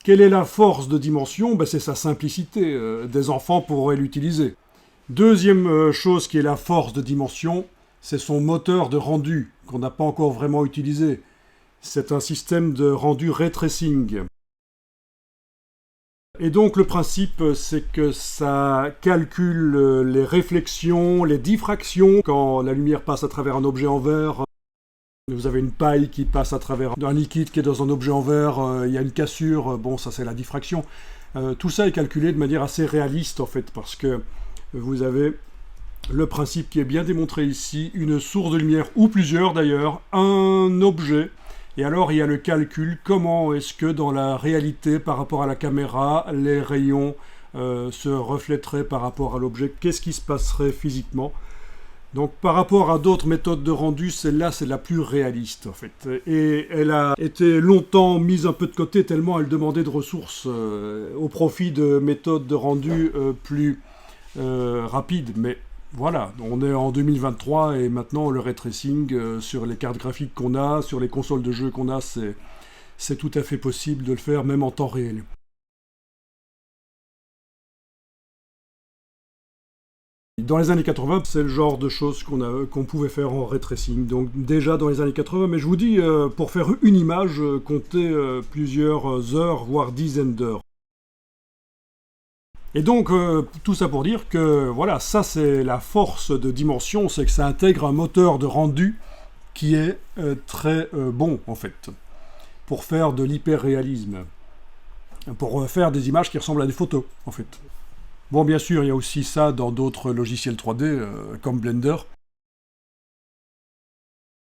Quelle est la force de dimension? Ben, c'est sa simplicité. Des enfants pourraient l'utiliser. Deuxième chose qui est la force de dimension, c'est son moteur de rendu, qu'on n'a pas encore vraiment utilisé. C'est un système de rendu ray tracing. Et donc le principe, c'est que ça calcule les réflexions, les diffractions. Quand la lumière passe à travers un objet en verre, vous avez une paille qui passe à travers un liquide qui est dans un objet en verre, il y a une cassure, bon ça c'est la diffraction. Tout ça est calculé de manière assez réaliste en fait, parce que vous avez le principe qui est bien démontré ici, une source de lumière, ou plusieurs d'ailleurs, un objet, et alors il y a le calcul, comment est-ce que dans la réalité, par rapport à la caméra, les rayons se reflèteraient par rapport à l'objet, qu'est-ce qui se passerait physiquement. Donc par rapport à d'autres méthodes de rendu, celle-là c'est la plus réaliste en fait. Et elle a été longtemps mise un peu de côté tellement elle demandait de ressources au profit de méthodes de rendu plus rapides. Mais voilà, on est en 2023 et maintenant le ray tracing sur les cartes graphiques qu'on a, sur les consoles de jeux qu'on a, c'est tout à fait possible de le faire même en temps réel. Dans les années 80, c'est le genre de choses qu'on pouvait faire en ray tracing. Donc déjà dans les années 80, mais je vous dis, pour faire une image, comptez plusieurs heures, voire dizaines d'heures. Et donc, tout ça pour dire que, voilà, ça c'est la force de dimension, c'est que ça intègre un moteur de rendu qui est très bon, en fait, pour faire de l'hyper-réalisme, pour faire des images qui ressemblent à des photos, en fait. Bon, bien sûr, il y a aussi ça dans d'autres logiciels 3D, comme Blender.